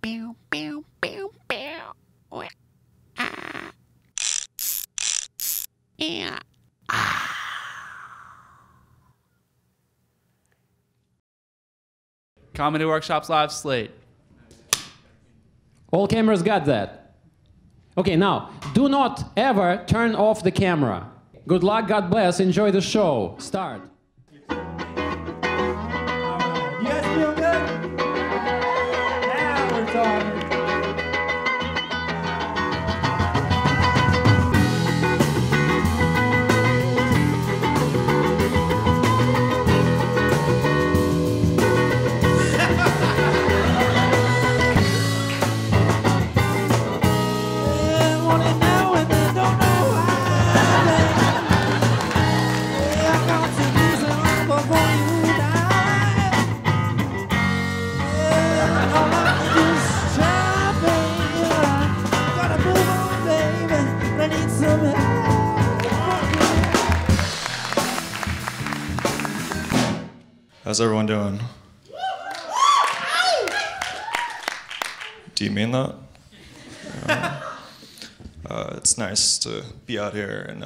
Pew, pew, pew, pew. Ah. Yeah. Comedy Workshops Live Slate. All cameras got that. Okay, now, do not ever turn off the camera. Good luck, God bless, enjoy the show. Start. You guys feel good? Now we're talking. How's everyone doing? Do you mean that? It's nice to be out here, and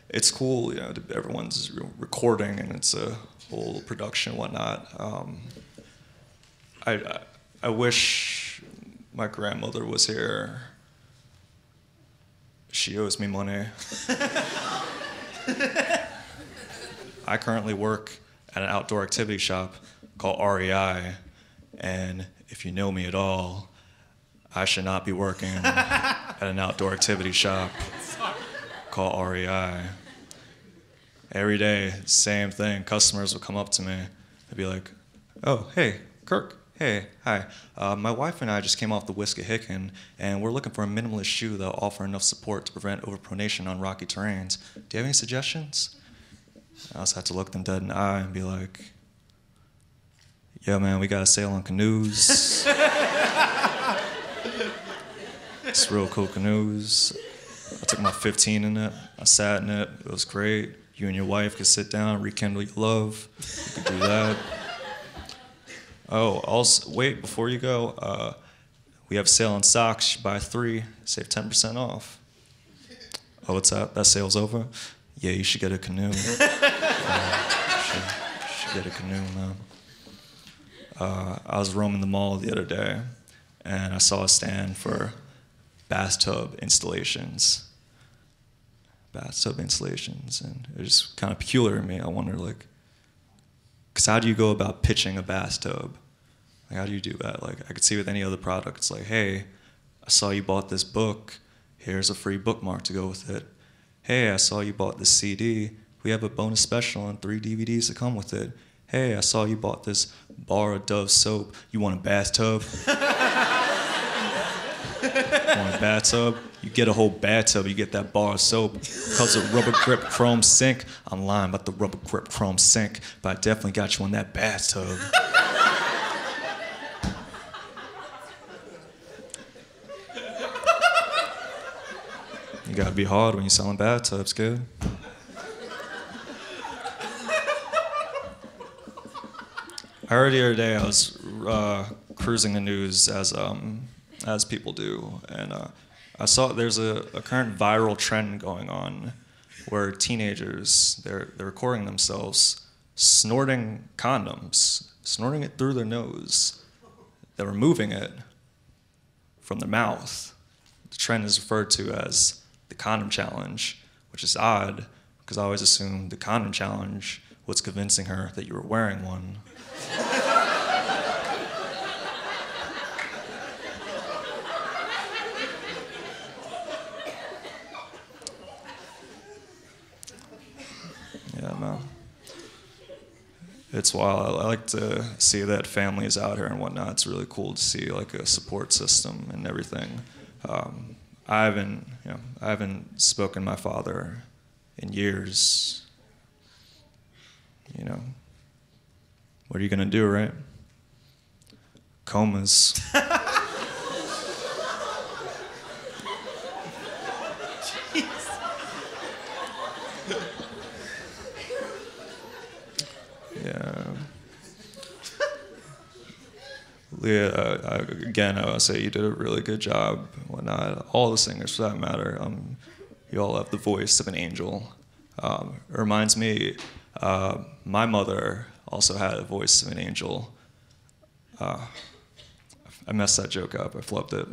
it's cool. You know, everyone's recording, and it's a whole production and whatnot. I wish my grandmother was here. She owes me money. I currently work at an outdoor activity shop called REI, and if you know me at all, I should not be working at an outdoor activity shop called REI. Every day, same thing. Customers would come up to me and be like, "Oh, hey, Kirk. Hey, hi. My wife and I just came off the Wissahickon, and we're looking for a minimalist shoe that'll offer enough support to prevent overpronation on rocky terrains. Do you have any suggestions?" I also had to look them dead in the eye and be like, "Yeah, man, we got a sale on canoes. It's real cool canoes. I took my 15 in it. I sat in it. It was great. You and your wife could sit down, rekindle your love. You could do that. Oh, also, wait, before you go, we have a sale on socks. You buy 3, save 10% off." "Oh, what's that? That sale's over?" "Yeah, you should get a canoe." You should get a canoe, man. I was roaming the mall the other day, and I saw a stand for bathtub installations. Bathtub installations, and it was just kind of peculiar to me. I wonder, like, because how do you go about pitching a bathtub? Like, how do you do that? Like, I could see with any other product, it's like, "Hey, I saw you bought this book. Here's a free bookmark to go with it. Hey, I saw you bought this CD. We have a bonus special and 3 DVDs to come with it. Hey, I saw you bought this bar of Dove soap. You want a bathtub?" Want a bathtub? You get a whole bathtub, you get that bar of soap. Comes with rubber grip chrome sink. I'm lying about the rubber grip chrome sink, but I definitely got you on that bathtub. You gotta be hard when you're selling bathtubs, kid. I heard the other day I was cruising the news as people do, and I saw there's a current viral trend going on where teenagers they're recording themselves snorting condoms, snorting it through their nose. They're removing it from their mouth. The trend is referred to as the condom challenge, which is odd because I always assumed the condom challenge was convincing her that you were wearing one. Yeah, man. It's wild. I like to see that families out here and whatnot. It's really cool to see like a support system and everything. I haven't spoken to my father in years. You know, what are you gonna do, right? Comas. Yeah. Leah, again, I would say you did a really good job. Whatnot. All the singers, for that matter, you all have the voice of an angel. It reminds me, my mother also had a voice of an angel. I messed that joke up. I flubbed it.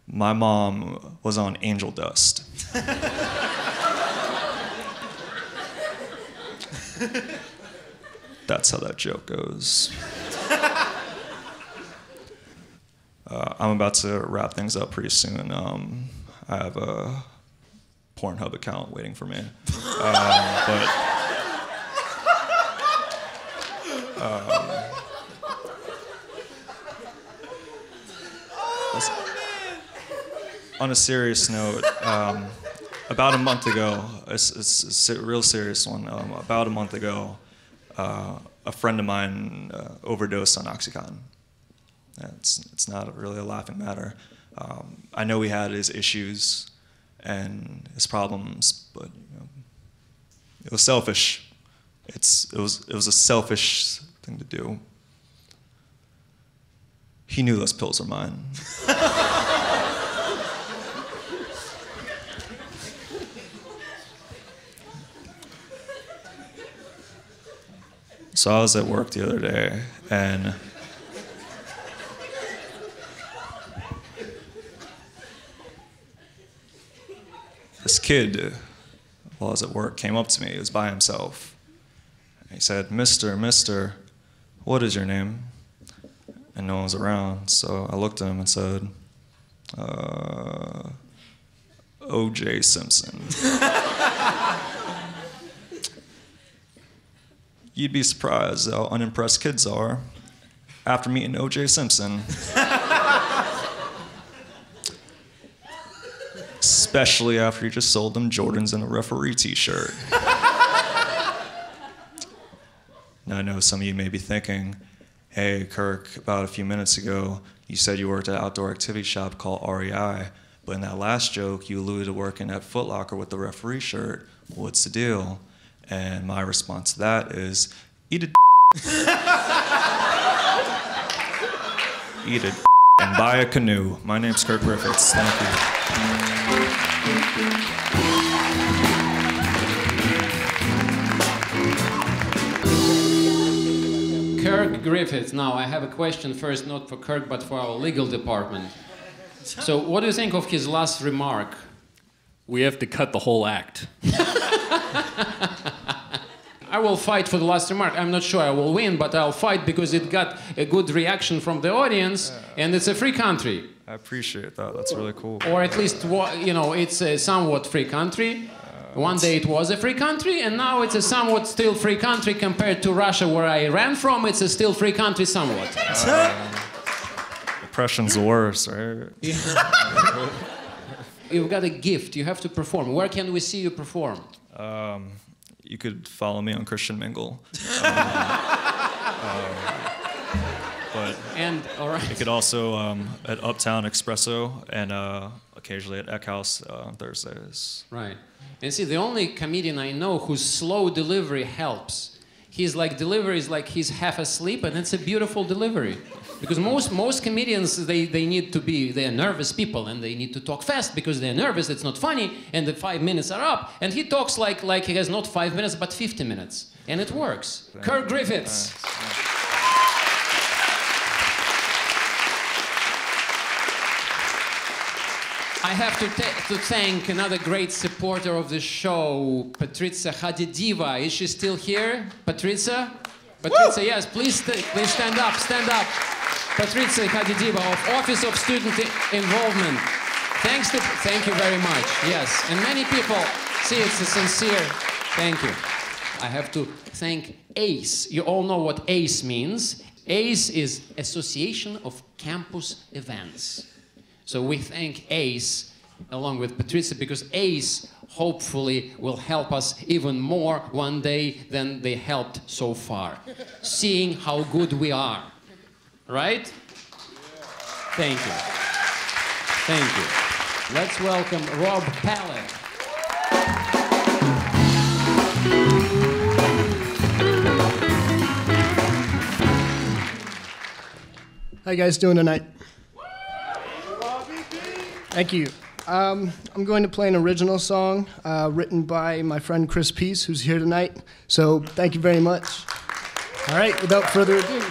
My mom was on angel dust. That's how that joke goes. I'm about to wrap things up pretty soon. I have a Pornhub account waiting for me. On a serious note, about a month ago, it's a real serious one. About a month ago, a friend of mine overdosed on OxyContin. It's not really a laughing matter. I know he had his issues and his problems, but it was selfish. It was a selfish thing to do. He knew those pills were mine. So I was at work the other day, and this kid, while I was at work, came up to me. He was by himself. And he said, Mister, what is your name? And no one was around, so I looked at him and said, O.J. Simpson. You'd be surprised how unimpressed kids are after meeting O.J. Simpson. Especially after he just sold them Jordans and a referee t-shirt. Now I know some of you may be thinking, hey, Kirk, about a few minutes ago, you said you worked at an outdoor activity shop called REI, but in that last joke, you alluded to working at Foot Locker with the referee shirt. What's the deal? And my response to that is, eat a eat a and buy a canoe. My name's Kirk Griffiths. Thank you. Kirk Griffiths. Now, I have a question first, not for Kirk, but for our legal department. So, what do you think of his last remark? We have to cut the whole act. I will fight for the last remark. I'm not sure I will win, but I'll fight because it got a good reaction from the audience, and it's a free country. I appreciate that. That's really cool. Or at least, it's a somewhat free country. One day it was a free country, and now it's a somewhat still free country compared to Russia, where I ran from. It's a still free country somewhat. Oppression's the worst, right? You've got a gift. You have to perform. Where can we see you perform? You could follow me on Christian Mingle. And all right. You could also at Uptown Espresso and occasionally at Eckhouse on Thursdays. Right. And see, the only comedian I know whose slow delivery helps. His delivery is like he's half asleep, and it's a beautiful delivery. Because most comedians, they're nervous people, and they need to talk fast because they're nervous, it's not funny, and the 5 minutes are up. And he talks like he has not 5 minutes, but 50 minutes. And it works. Kirk Griffiths. I have to thank another great supporter of the show, Patrycja Khadideva. Is she still here? Patrycja? Patrycja, yes, please stand up, stand up. Patrycja Khadideva of Office of Student Involvement. Thank you very much, yes. And many people, see, it's a sincere thank you. I have to thank ACE. You all know what ACE means. ACE is Association of Campus Events. So we thank ACE along with Patrycja because ACE hopefully will help us even more one day than they helped so far. Seeing how good we are. Right? Thank you. Thank you. Let's welcome Rob Pallet. How you guys doing tonight? Thank you. I'm going to play an original song written by my friend Chris Peace, who's here tonight. So thank you very much. All right, without further ado.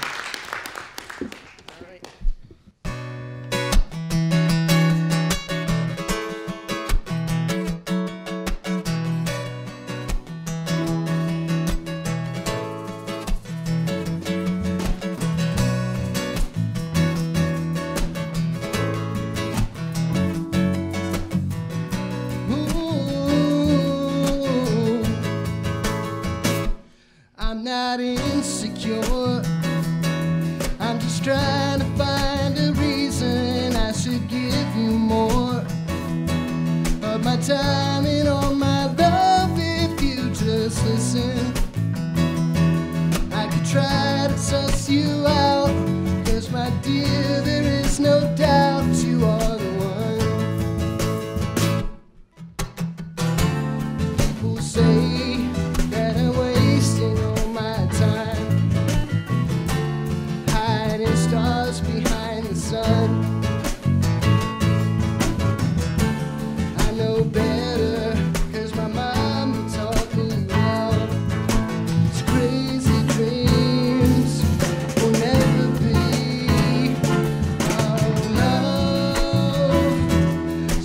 I'm not insecure. I'm just trying to find a reason I should give you more of my time and all my love if you just listen. I could try to suss you out, 'cause my dear, there is no doubt you are the one. People say that I'm wasting all my time, hiding stars behind the sun. I know better, 'cause my mom taught me well. These crazy dreams will never be. Oh no,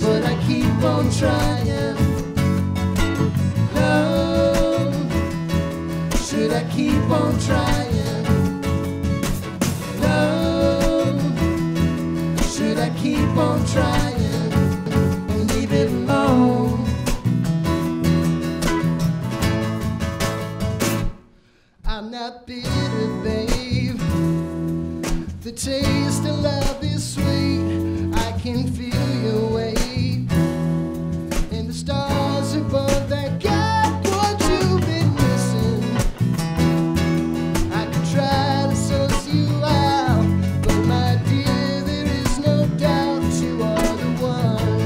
but I keep on trying. No, should I keep on trying? No, should I keep on trying? Or leave it alone? I'm not bitter, babe. The taste of love is sweet. I can feel your weight in the stars above that got what you've been missing. I could try to suss you out, but my dear, there is no doubt you are the one.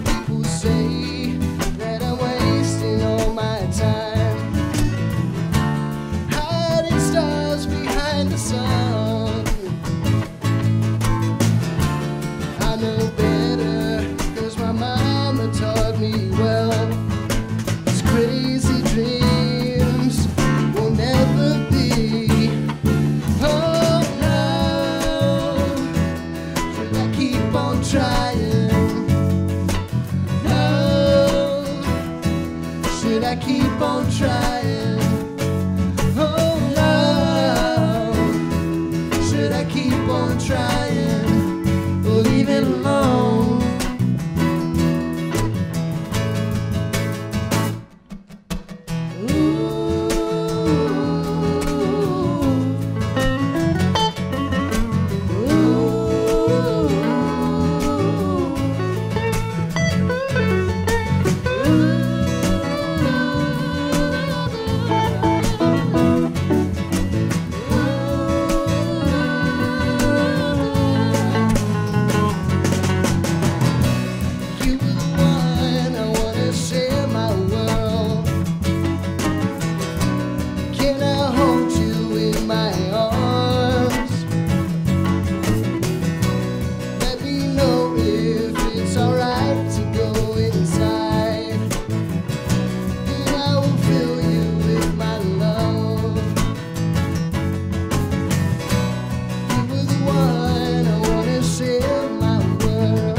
People say that I'm wasting all my time, hiding stars behind the sun. I know better, 'cause my mama taught me well. These crazy dreams will never be. Oh no, should I keep on trying? No, should I keep on trying? Oh no, should I keep on trying? Or leave it alone? You were the one I wanna share my world. Can I hold you in my arms? Let me know if it's alright to go inside, and I will fill you with my love. You were the one I wanna share my world.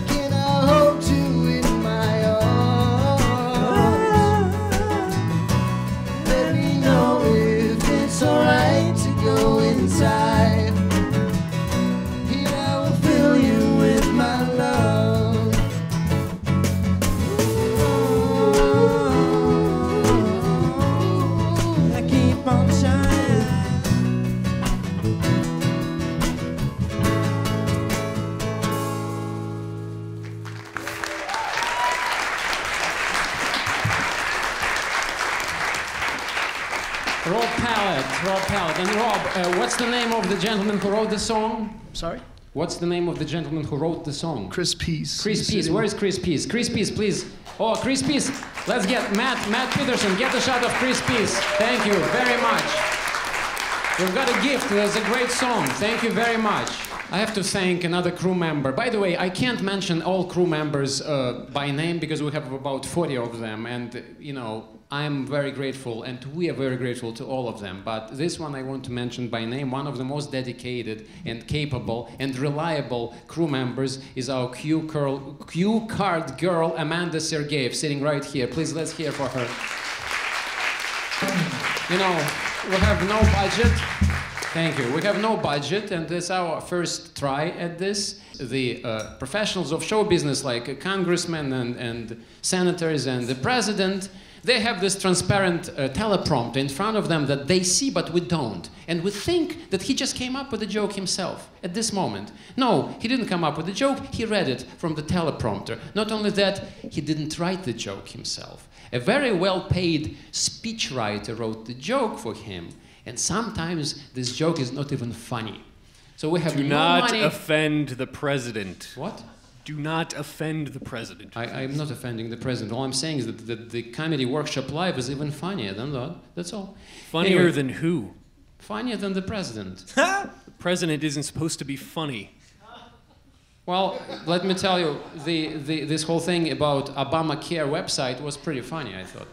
Can I hold you in my arms? Let me know if it's alright to go inside, and I will fill you with my love. I keep on trying. Rob Pallet. And Rob, what's the name of the gentleman who wrote the song? Sorry? What's the name of the gentleman who wrote the song? Chris Peace. Chris Peace. Where is Chris Peace? Chris Peace, please. Oh, Chris Peace. Let's get Matt Peterson. Get a shot of Chris Peace. Thank you very much. We've got a gift. That's a great song. Thank you very much. I have to thank another crew member. By the way, I can't mention all crew members by name because we have about 40 of them, and you know, I'm very grateful, and we are very grateful to all of them. But this one I want to mention by name. One of the most dedicated and capable and reliable crew members is our cue card girl, Amanda Sergeyev, sitting right here. Please, let's hear for her. You know, we have no budget. Thank you. We have no budget, and this is our first try at this. The professionals of show business, like congressmen and senators and the president, they have this transparent teleprompter in front of them that they see, but we don't. And we think that he just came up with a joke himself at this moment. No, he didn't come up with a joke. He read it from the teleprompter. Not only that, he didn't write the joke himself. A very well-paid speechwriter wrote the joke for him. And sometimes this joke is not even funny. So we have Do no not money. offend the president. What? Do not offend the president. I'm not offending the president. All I'm saying is that the Comedy Workshop Live is even funnier than that. That's all. Funnier Anyway, than who? funnier than the president. The president isn't supposed to be funny. Well, let me tell you, this whole thing about Obamacare website was pretty funny, I thought.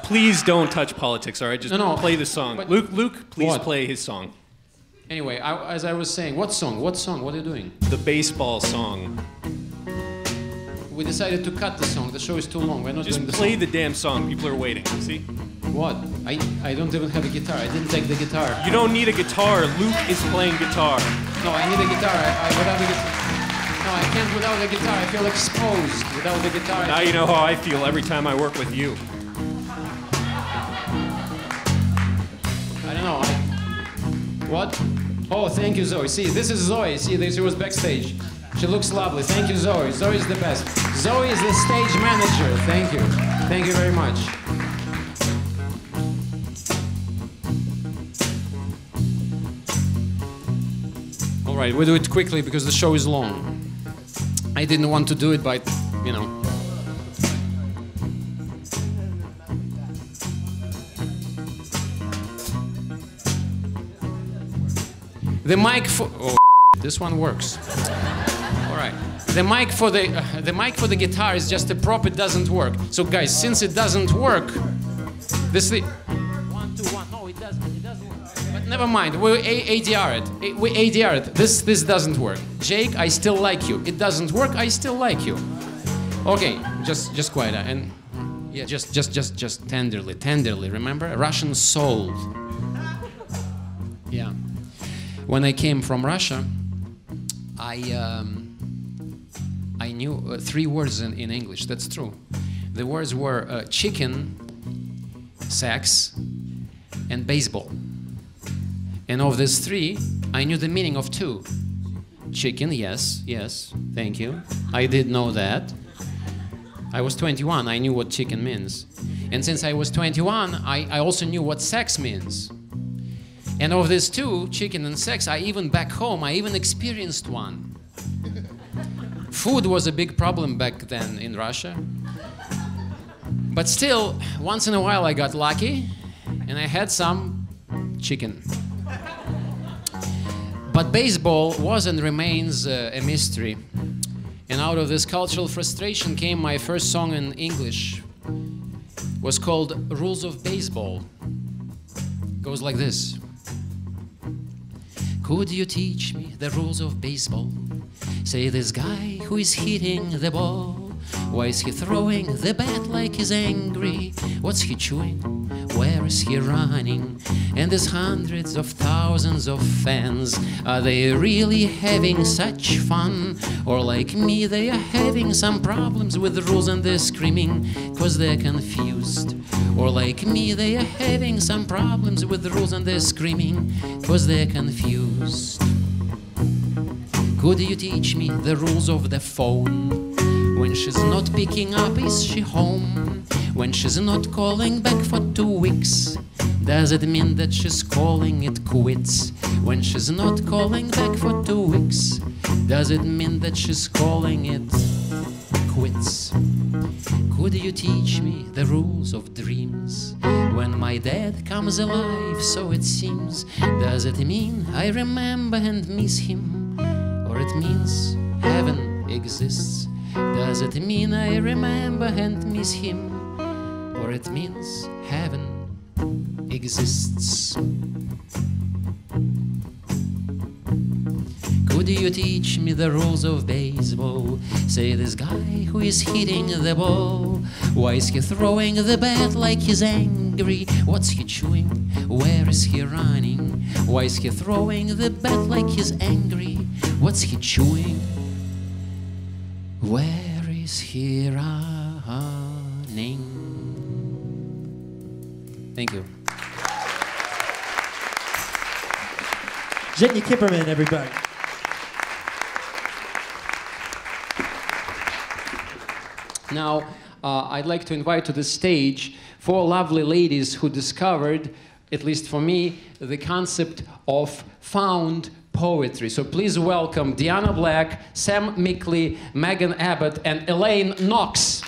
Please don't touch politics, all right? Just No, play the song. but- Luke, please What? play his song. Anyway, as I was saying, what song? What song? What are you doing? The baseball song. We decided to cut the song. The show is too long. We're not Just doing the play song. the damn song. People are waiting. See? What? I don't even have a guitar. I didn't take the guitar. You don't need a guitar. Luke is playing guitar. No, I need a guitar. Without a guitar. No, I can't without a guitar. I feel exposed without the guitar. Now you know how I feel every time I work with you. I don't know. What? Oh, thank you, Zoe. See, this is Zoe. See, she was backstage. She looks lovely. Thank you, Zoe. Zoe is the best. Zoe is the stage manager. Thank you. Thank you very much. All right, we'll do it quickly because the show is long. I didn't want to do it, but, you know. The mic for this one works. All right. The mic for the guitar is just a prop. It doesn't work. So guys, since it doesn't work, this the 1 2 1. No, it doesn't. It doesn't work. But never mind. We ADR it. We ADR it. This doesn't work. Jake, I still like you. It doesn't work. I still like you. Okay, just quiet and yeah, just tenderly. Remember, Russian soul. Yeah. When I came from Russia, I knew 3 words in English. That's true. The words were chicken, sex, and baseball. And of these 3, I knew the meaning of 2. Chicken, yes, thank you. I did know that. I was 21, I knew what chicken means. And since I was 21, I also knew what sex means. And of these 2, chicken and sex, I even back home, I even experienced one. Food was a big problem back then in Russia. But still, once in a while I got lucky and I had some chicken. But baseball was and remains a mystery. And out of this cultural frustration came my first song in English. It was called Rules of Baseball. It goes like this. Could you teach me the rules of baseball? Say this guy who is hitting the ball, why is he throwing the bat like he's angry? What's he chewing? Where is he running? And there's hundreds of thousands of fans. Are they really having such fun? Or like me, they are having some problems with the rules and they're screaming 'cause they're confused. Or like me, they are having some problems with the rules and they're screaming 'cause they're confused. Could you teach me the rules of the phone? When she's not picking up, is she home? when she's not calling back for 2 weeks? Does it mean that she's calling it quits? When she's not calling back for 2 weeks, does it mean that she's calling it quits? Could you teach me the rules of dreams? When my dad comes alive, so it seems, does it mean I remember and miss him? Or it means heaven exists? Does it mean I remember and miss him? Or it means heaven exists? Could you teach me the rules of baseball? Say this guy who is hitting the ball, why is he throwing the bat like he's angry? What's he chewing? Where is he running? Why is he throwing the bat like he's angry? What's he chewing? Where is he running? Thank you. Jenny Kipperman, everybody. Now, I'd like to invite to the stage 4 lovely ladies who discovered, at least for me, the concept of found poetry. So please welcome Diana Black, Sam Mickley, Megan Abbott, and Elaine Knox.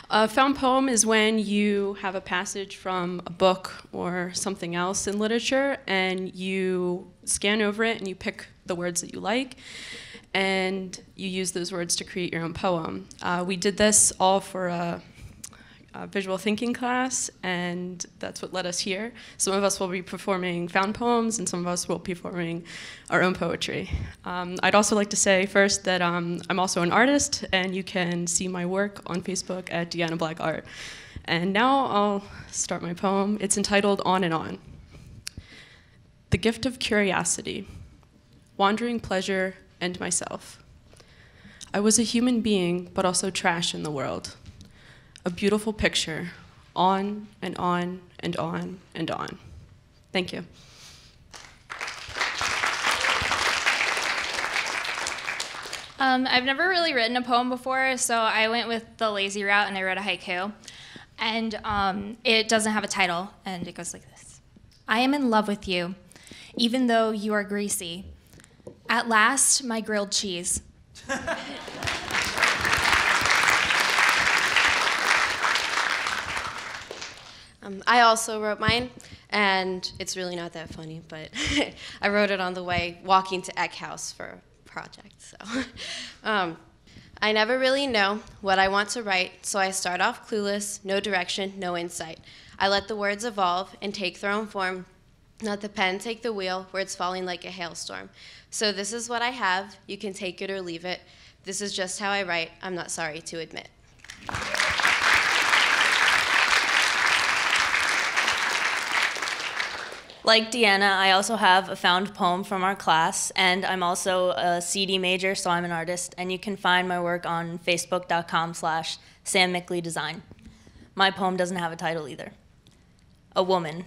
A found poem is when you have a passage from a book or something else in literature and you scan over it and you pick the words that you like and you use those words to create your own poem. We did this all for a visual thinking class, and that's what led us here. Some of us will be performing found poems and some of us will be performing our own poetry. I'd also like to say first that I'm also an artist, and you can see my work on Facebook at Deanna Black Art. And now I'll start my poem. It's entitled On and On. The gift of curiosity, wandering pleasure and myself. I was a human being, but also trash in the world. A beautiful picture, on and on and on and on. Thank you. I've never really written a poem before, so I went with the lazy route and I wrote a haiku. And it doesn't have a title, and it goes like this. I am in love with you, even though you are greasy. At last, my grilled cheese. I also wrote mine, and it's really not that funny, but I wrote it on the way walking to Eck House for a project. So, I never really know what I want to write, so I start off clueless, no direction, no insight. I let the words evolve and take their own form, let the pen take the wheel, words falling like a hailstorm. So this is what I have, you can take it or leave it. This is just how I write, I'm not sorry to admit. Like Deanna, I also have a found poem from our class, and I'm also a CD major, so I'm an artist, and you can find my work on facebook.com/SamMickleyDesign. My poem doesn't have a title either. A woman,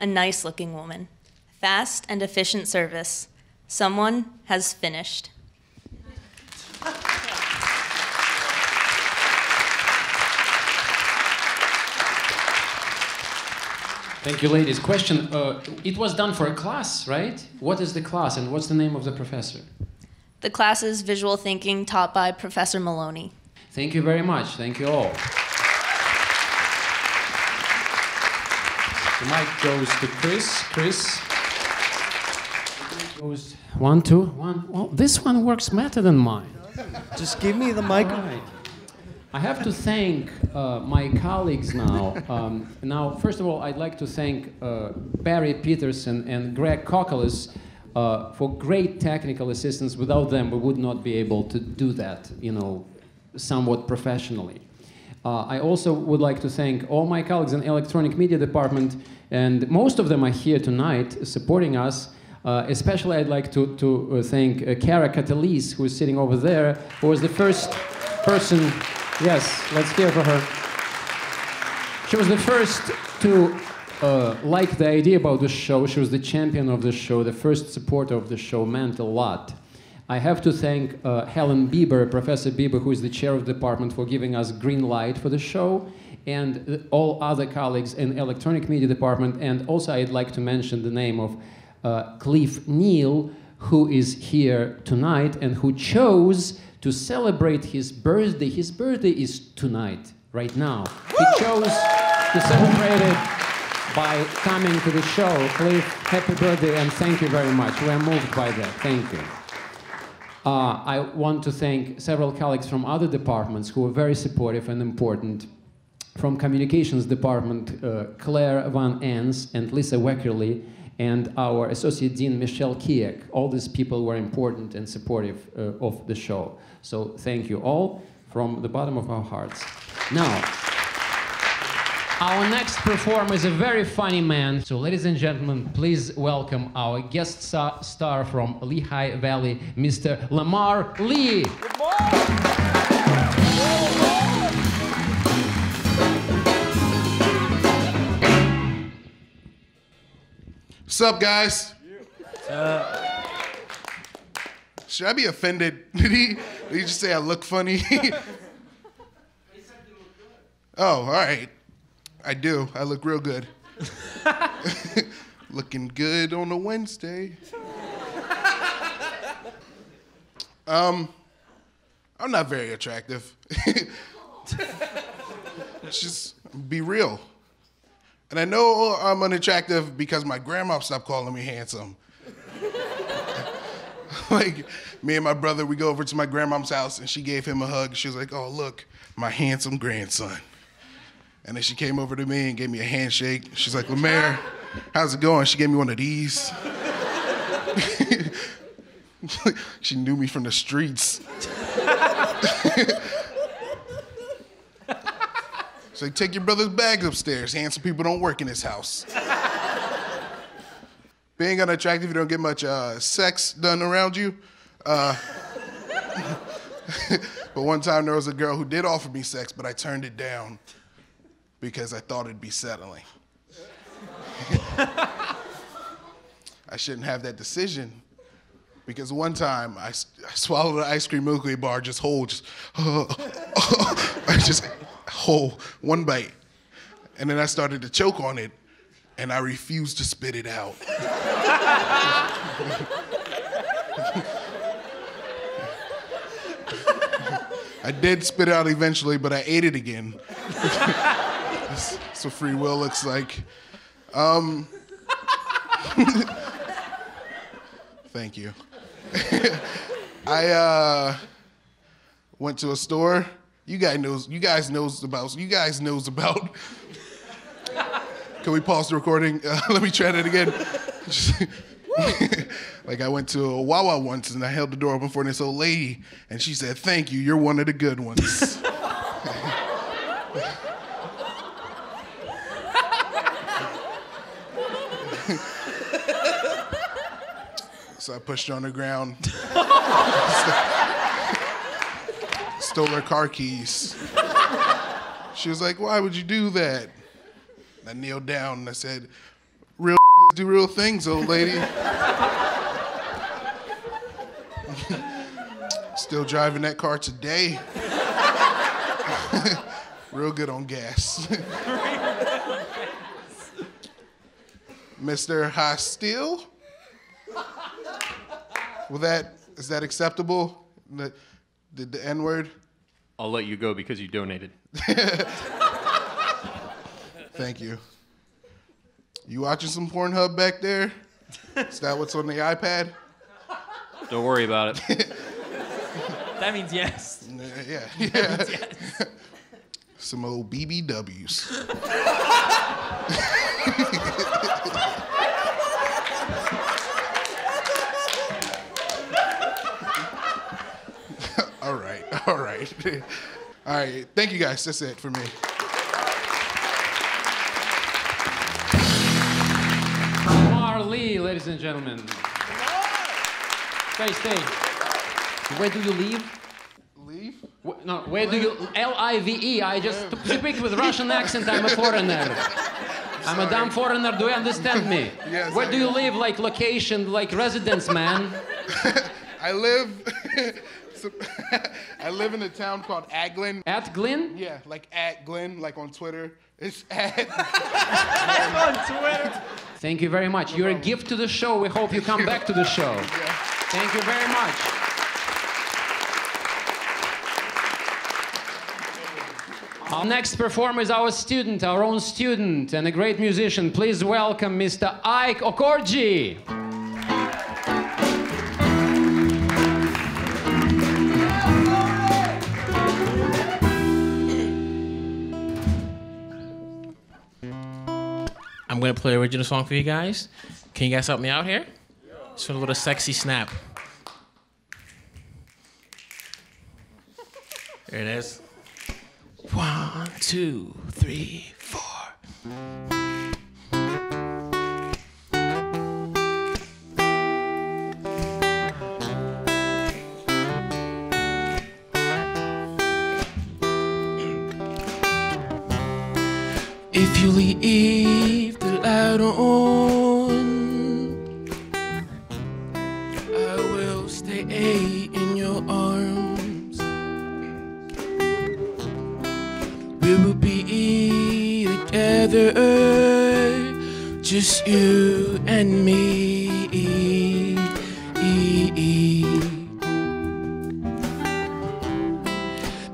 a nice-looking woman, fast and efficient service. Someone has finished. Thank you, ladies. Question, it was done for a class, right? What is the class and what's the name of the professor? The class is Visual Thinking, taught by Professor Maloney. Thank you very much. Thank you all. The mic goes to Chris. Chris. Goes 1, 2, 1. Well, this one works better than mine. Just give me the mic. All right. I have to thank my colleagues now. Now, first of all, I'd like to thank Barry Peterson and Greg Kokalis for great technical assistance. Without them, we would not be able to do that, you know, somewhat professionally. I also would like to thank all my colleagues in Electronic Media Department, and most of them are here tonight supporting us. Especially, I'd like to thank Kara Catalise, who is sitting over there, who was the first person. Yes, let's hear for her. She was the first to liked the idea about the show. She was the champion of the show, the first supporter of the show, meant a lot. I have to thank Helen Bieber, Professor Bieber, who is the chair of the department, for giving us green light for the show, and all other colleagues in electronic media department. And also I'd like to mention the name of Cliff Neal, who is here tonight and who chose to celebrate his birthday. His birthday is tonight, right now. He chose to celebrate it by coming to the show. Cliff, happy birthday and thank you very much. We're moved by that. Thank you. I want to thank several colleagues from other departments who were very supportive and important. From Communications Department, Claire Van Ens and Lisa Weckerly, and our Associate Dean, Michelle Kiek. All these people were important and supportive of the show. So thank you all from the bottom of our hearts. Now, our next performer is a very funny man. So ladies and gentlemen, please welcome our guest star from Lehigh Valley, Mr. Lamar Lee. Good morning. What's up, guys? Should I be offended? Did he just say I look funny? Oh, all right. I do. I look real good. Looking good on a Wednesday. I'm not very attractive. Just be real. And I know I'm unattractive because my grandma stopped calling me handsome. Like, me and my brother, we go over to my grandmom's house and she gave him a hug. She was like, oh, look, my handsome grandson. And then she came over to me and gave me a handshake. She's like, Lemaire, how's it going? She gave me one of these. She knew me from the streets. She's like, take your brother's bags upstairs. Handsome people don't work in this house. Being unattractive, you don't get much sex done around you. But one time there was a girl who did offer me sex, but I turned it down because I thought it'd be settling. I shouldn't have that decision because one time I swallowed an ice cream Milky Way bar just whole, whole, one bite. And then I started to choke on it and I refused to spit it out. I did spit it out eventually, but I ate it again. That's what free will looks like. Thank you. I went to a store. You guys knows about. Can we pause the recording? Let me try that again. Like I went to a Wawa once and I held the door open for this old lady and she said, "Thank you, you're one of the good ones." So I pushed her on the ground. Stole her car keys. She was like, "Why would you do that?" And I kneeled down and I said, "Real do real things, old lady." Still driving that car today. Real good on gas. Mr. Hostile? Is that acceptable? The N-word? I'll let you go because you donated. Thank you. You watching some Pornhub back there? Is that what's on the iPad? Don't worry about it. That means yes. Yeah. Means yes. Some old BBWs. All right. All right. Thank you guys. That's it for me. Lamar Lee, ladies and gentlemen. Stay. Where do you live? Leave? No, where do you... L-I-V-E. I just speak with Russian accent. I'm a foreigner. I'm a dumb foreigner. Do you understand me? Yes, Where I do you am. live? Like location, like residence, man? I live. I live in a town called Aglin. At Glyn? Yeah, like at Glen, like on Twitter. It's at. On Twitter. Thank you very much. You're a gift to the show. We hope you come back to the show. Thank you very much. Our next performer is our student, our own student, and a great musician. Please welcome Mr. Ike Okorji. I'm gonna play an original song for you guys. Can you guys help me out here? Just a little sexy snap. There it is. 1, 2, 3, 4. If you leave the light on, I will stay in your arms. We will be together, just you and me.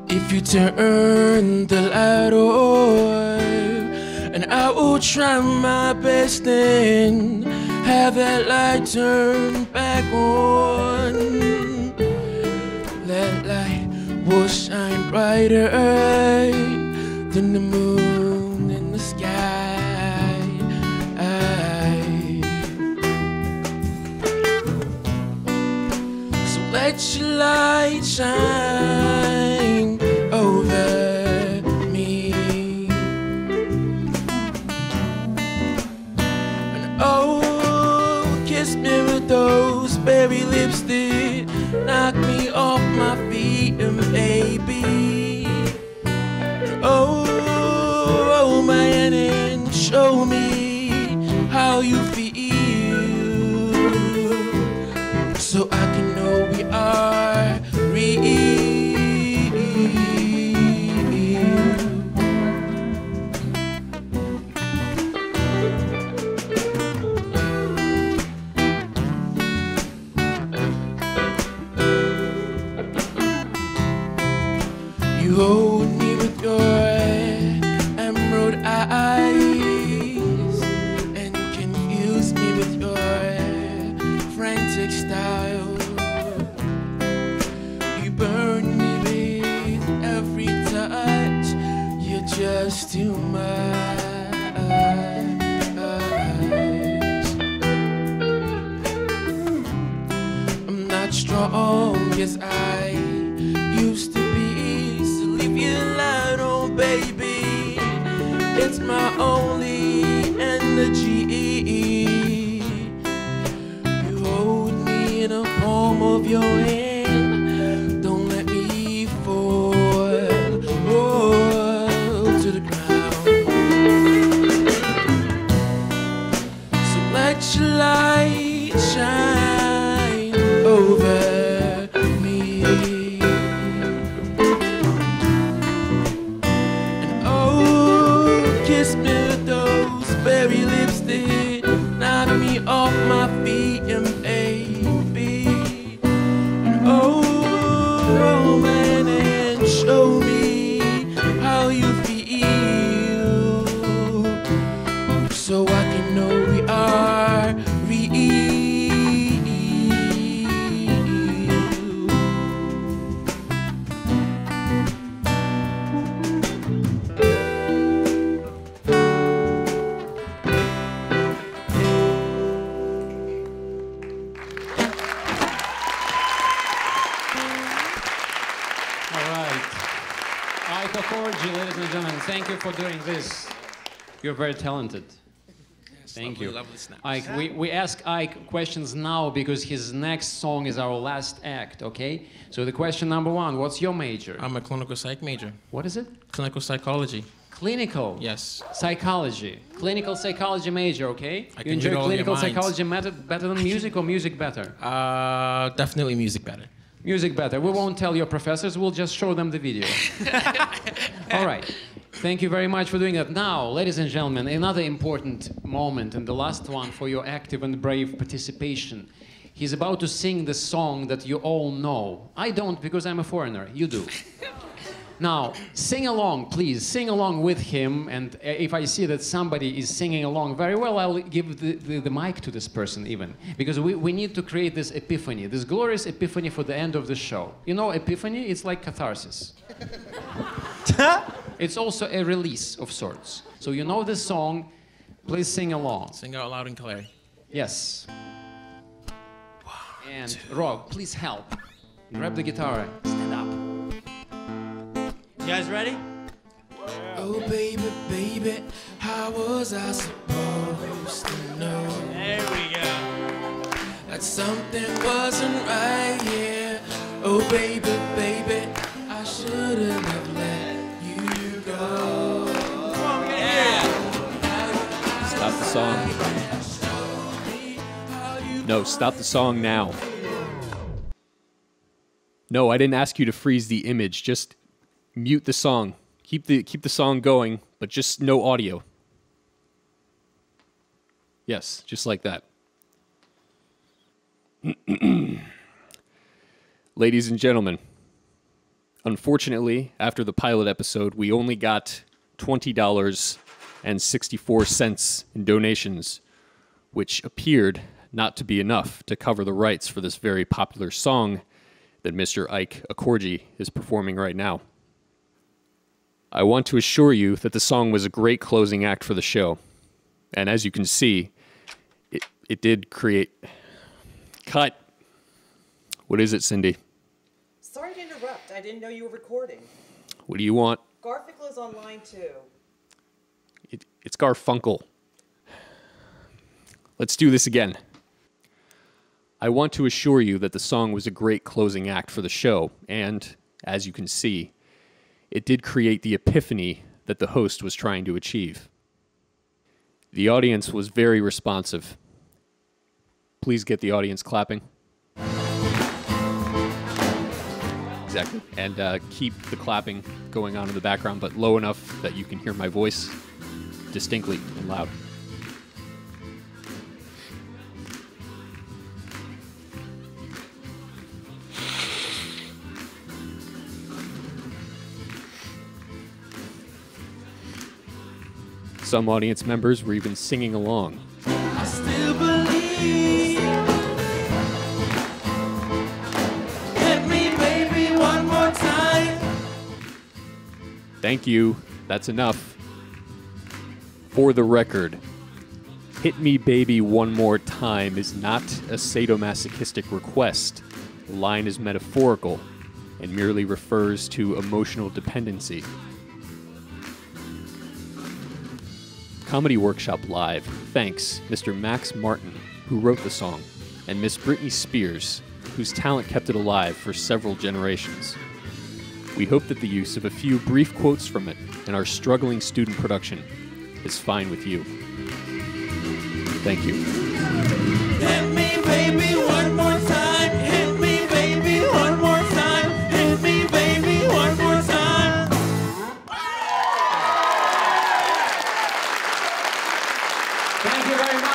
If you turn the light on, and I will try my best and have that light turn back on. That light will shine brighter than the moon in the sky. So let your light shine over me. Oh, kiss me with those berry lips that knock me off my feet, and baby, oh, hold my hand and show me how you feel, so I can know we are real. You hold me with your emerald eyes and confuse me with your frantic style. You burn me with every touch. You're just too much. I'm not strong as I used to be. Leave your light on, baby. It's my only energy. You hold me in the palm of your hand. Don't let me fall to the ground. So let your light shine over me. Kiss me with those berry lips that knock me off my feet, and baby, oh man, and show me how you feel, so I can know we are real. Ike Okorji, ladies and gentlemen, thank you for doing this. You're very talented. Thank you. Lovely snaps. Ike, we ask Ike questions now because his next song is our last act, okay? So the question number one, what's your major? I'm a clinical psych major. What is it? Clinical psychology. Clinical. Yes. Psychology. Clinical psychology major, okay? I You can enjoy read all clinical your minds. psychology better than music or music better? Definitely music better. Music better. We won't tell your professors, we'll just show them the video. All right. Thank you very much for doing that. Now, ladies and gentlemen, another important moment, and the last one for your active and brave participation. He's about to sing the song that you all know. I don't, because I'm a foreigner. You do. Now, sing along, please. Sing along with him, and if I see that somebody is singing along very well, I'll give the mic to this person even. Because we need to create this epiphany, this glorious epiphany for the end of the show. You know, epiphany, it's like catharsis. It's also a release of sorts. So you know this song, please sing along. Sing out loud and clear. Yes. And Rob, please help. Grab the guitar, stand up. You guys ready? Oh baby, baby, how was I supposed to know? There we go. That something wasn't right here. Oh baby, baby, I shouldn't have let you go. Stop the song. No, stop the song now. No, I didn't ask you to freeze the image. Just mute the song. Keep the song going, but just no audio. Yes, just like that. Ladies and gentlemen, unfortunately, after the pilot episode, we only got $20.64 in donations, which appeared not to be enough to cover the rights for this very popular song that Mr. Ike Akorji is performing right now. I want to assure you that the song was a great closing act for the show. And as you can see, it did create... Cut. What is it, Cindy? Sorry to interrupt. I didn't know you were recording. What do you want? Garfinkel is online too. It's Garfunkel. Let's do this again. I want to assure you that the song was a great closing act for the show, and, as you can see, it did create the epiphany that the host was trying to achieve. The audience was very responsive. Please get the audience clapping. Exactly. And keep the clapping going on in the background, but low enough that you can hear my voice distinctly and loud. Some audience members were even singing along. I still believe. Hit me, baby, one more time. Thank you. That's enough. For the record, "Hit Me Baby One More Time" is not a sadomasochistic request. The line is metaphorical and merely refers to emotional dependency. Comedy Workshop Live thanks Mr. Max Martin, who wrote the song, and Miss Britney Spears, whose talent kept it alive for several generations. We hope that the use of a few brief quotes from it in our struggling student production is fine with you. Thank you. Hit me, baby, one more time. Hit me, baby, one more time. Hit me, baby, one more time. Thank you very much.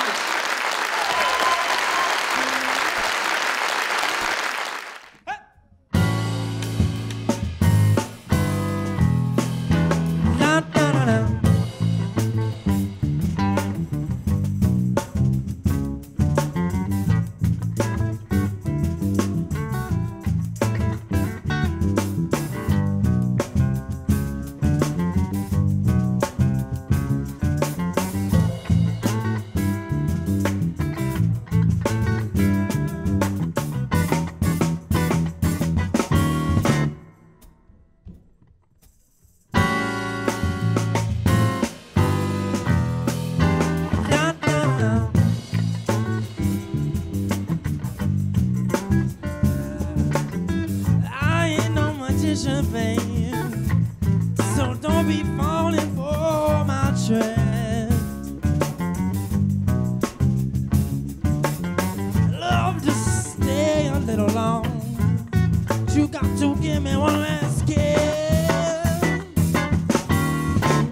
give me one last kiss.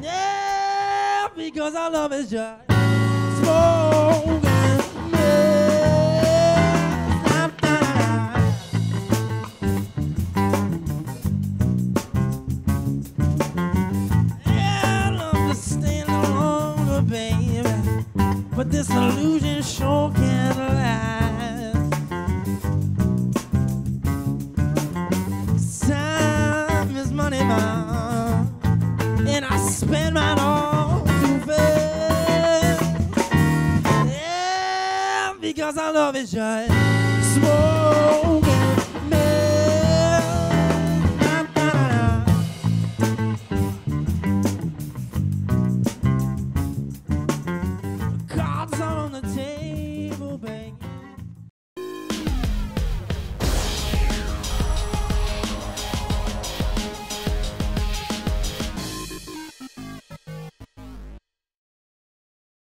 Yeah, because our love is just smoking. But this illusion sure can't last. Time is money, mom, and I spend mine all too fast. Yeah, because our love is just